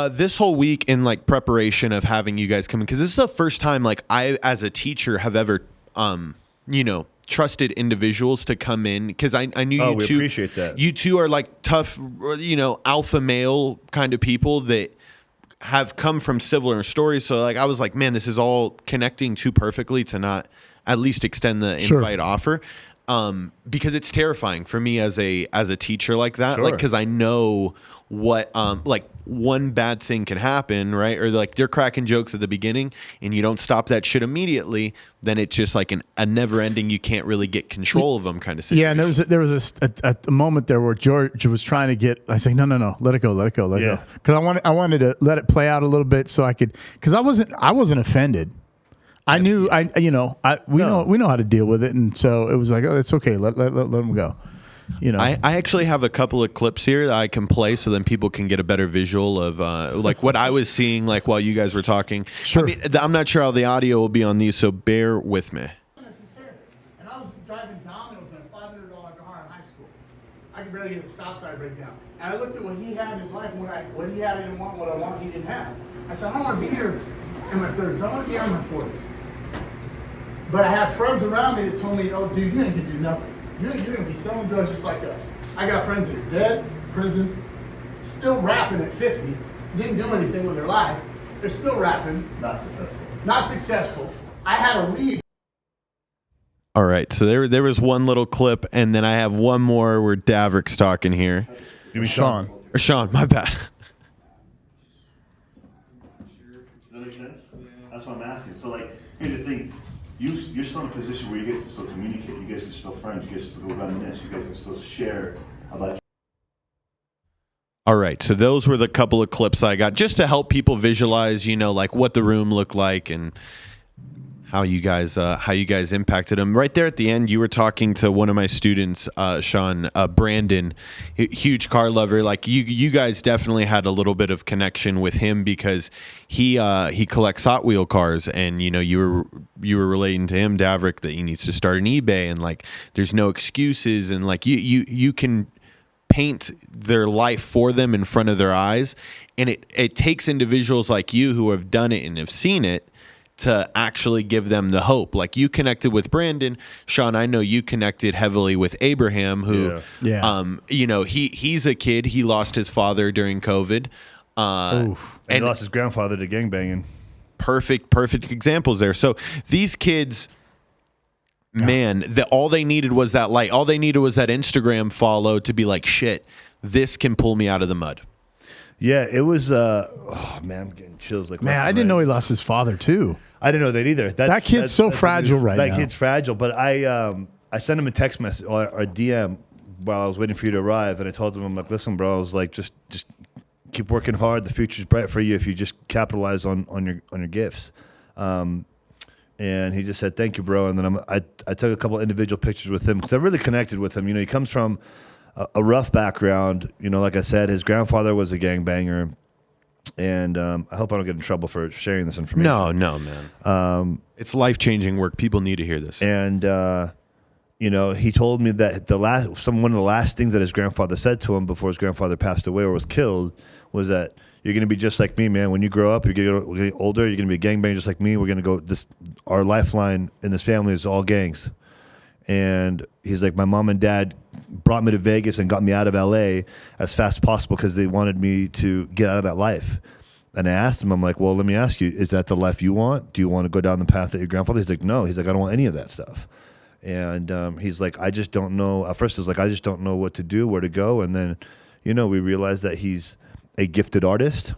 this whole week in like preparation of having you guys come in, because this is the first time like I, as a teacher, have ever, trusted individuals to come in, because I knew you two. Appreciate that. You two are like tough, alpha male kind of people that have come from similar stories. So like I was like, man, this is all connecting too perfectly to not at least extend the invite offer. Because it's terrifying for me as a teacher like that, like, because I know what like one bad thing can happen, right? Or like they're cracking jokes at the beginning and you don't stop that shit immediately, then it's just like a never ending, you can't really get control of them kind of situation. Yeah, and there was a moment there where George was trying to get. I said, no, let it go, because I wanted to let it play out a little bit so I could, because I wasn't offended. I knew, we know how to deal with it, and so it was like, oh, it's okay, let them go. I actually have a couple of clips here that I can play, so then people can get a better visual of like what I was seeing, like while you guys were talking. Sure. I mean, I'm not sure how the audio will be on these, so bear with me. And I was driving Domino's in a $500 car in high school. I could barely get the stop sign break down. And I looked at what he had in his life, and what he had, I didn't want. What I want, he didn't have. I said, I don't want to be here in my 30s. I want to be here in my 40s. But I have friends around me that told me, oh, dude, you ain't gonna do nothing. You're gonna be selling drugs just like us. I got friends that are dead, prison, still rapping at 50, didn't do anything with their life. They're still rapping. Not successful. I had to leave. All right, so there was one little clip, and then I have one more where Davrick's talking here. You mean Sean? Or Sean, my bad. Does that make sense? That's what I'm asking. So, like, here's the thing. You're still in a position where you get to still communicate. You guys can still friends. You guys can still go reminisce. You guys can still share about. All right, so those were the couple of clips I got just to help people visualize, like what the room looked like and how you guys impacted them. Right there at the end, you were talking to one of my students, Sean, Brandon, huge car lover. Like you guys definitely had a little bit of connection with him because he collects Hot Wheel cars, and you were relating to him, Davrick, that he needs to start an eBay, and like there's no excuses, and like you can paint their life for them in front of their eyes, and it takes individuals like you who have done it and have seen it to actually give them the hope. Like you connected with Brandon, Sean. I know you connected heavily with Abraham, who, he's a kid. He lost his father during COVID, and he lost his grandfather to gangbanging. Perfect examples there. So these kids, man, all they needed was that light. All they needed was that Instagram follow to be like, shit, this can pull me out of the mud. Yeah, it was. Oh man, I'm getting chills. Like, man, I didn't know he lost his father too. I didn't know that either. That kid's so fragile right now. That kid's fragile. But I sent him a text message or a DM while I was waiting for you to arrive, and I told him, I'm like, listen, bro, I was like, just keep working hard. The future's bright for you if you just capitalize on your gifts. And he just said, thank you, bro. And then I took a couple individual pictures with him because I really connected with him. He comes from a rough background. Like I said, his grandfather was a gangbanger. And I hope I don't get in trouble for sharing this information. No, man. It's life-changing work. People need to hear this. And, he told me that one of the last things that his grandfather said to him before his grandfather passed away or was killed was that you're going to be just like me, man. When you grow up, you're going to get older, you're going to be a gangbanger just like me. We're going to go, our lifeline in this family is all gangs. And he's like, my mom and dad brought me to Vegas and got me out of LA as fast as possible because they wanted me to get out of that life. And I asked him, I'm like, well, let me ask you, is that the life you want? Do you want to go down the path that your grandfather? He's like, no. He's like, I don't want any of that stuff. And he's like, I just don't know. At first, it was like, I just don't know what to do, where to go. And then, we realized that he's a gifted artist.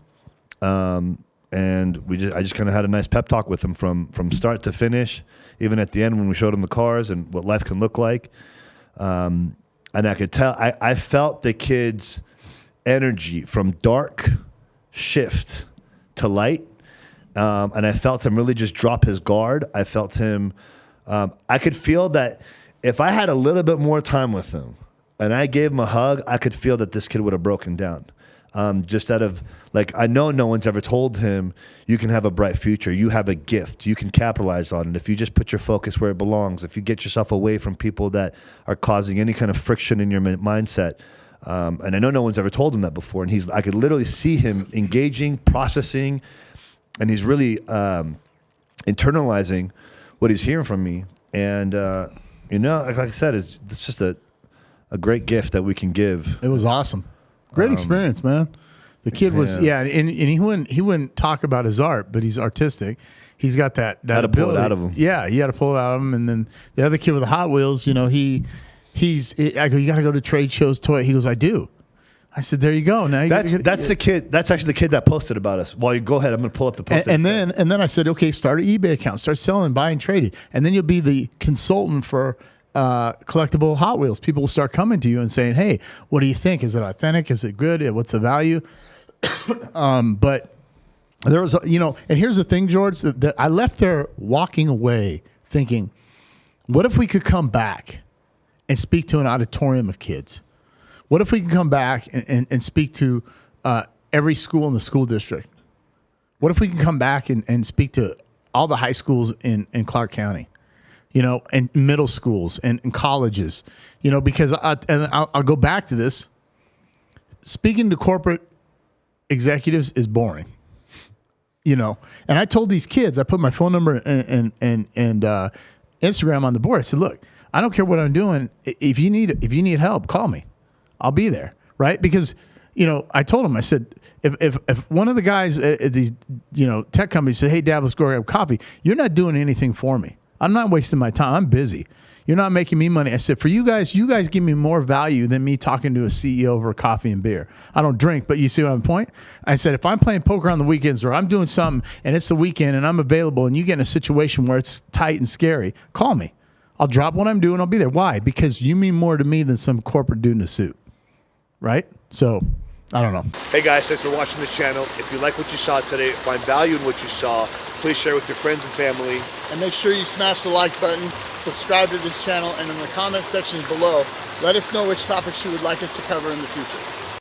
And I just kind of had a nice pep talk with him from start to finish, even at the end when we showed him the cars and what life can look like. And I could tell, I felt the kid's energy from dark shift to light. And I felt him really just drop his guard. I felt him, I could feel that if I had a little bit more time with him and I gave him a hug, I could feel that this kid would have broken down. Just out of, like, I know no one's ever told him you can have a bright future. You have a gift. You can capitalize on it. If you just put your focus where it belongs, if you get yourself away from people that are causing any kind of friction in your mindset, And I know no one's ever told him that before. And I could literally see him engaging, processing, and he's really internalizing what he's hearing from me. And, like I said, it's just a great gift that we can give. It was awesome. Great experience, man. The kid was, and he wouldn't talk about his art, but he's artistic. He's got that Had to ability. pull it out of him. Yeah, you got to pull it out of him. And then the other kid with the Hot Wheels, I go, you got to go to trade shows, toy. He goes, I do. I said, there you go. Now That's the kid. That's actually the kid that posted about us. Well, you go ahead. I'm going to pull up the post. And then I said, okay, start an eBay account, start selling, buying, trading, and then you'll be the consultant for collectible Hot Wheels. People will start coming to you and saying, hey, what do you think? Is it authentic? Is it good? What's the value? But there was, and here's the thing, George, that I left there walking away thinking, what if we could come back and speak to an auditorium of kids? What if we can come back and speak to every school in the school district? What if we can come back and speak to all the high schools in Clark County, and middle schools and colleges, because I'll go back to this. Speaking to corporate executives is boring, and I told these kids, I put my phone number and Instagram on the board. I said, look, I don't care what I'm doing. If you need help, call me. I'll be there. Right. Because, I told them, I said, if one of the guys at these, tech companies said, hey, Dad, let's go grab coffee. You're not doing anything for me. I'm not wasting my time. I'm busy. You're not making me money. I said, for you guys give me more value than me talking to a CEO over coffee and beer. I don't drink, but you see what I'm point? I said, if I'm playing poker on the weekends or I'm doing something and it's the weekend and I'm available and you get in a situation where it's tight and scary, call me. I'll drop what I'm doing. I'll be there. Why? Because you mean more to me than some corporate dude in a suit. Right? So, I don't know. Hey guys, thanks for watching the channel. If you like what you saw today, find value in what you saw, please share with your friends and family. And make sure you smash the like button, subscribe to this channel, and in the comment section below, let us know which topics you would like us to cover in the future.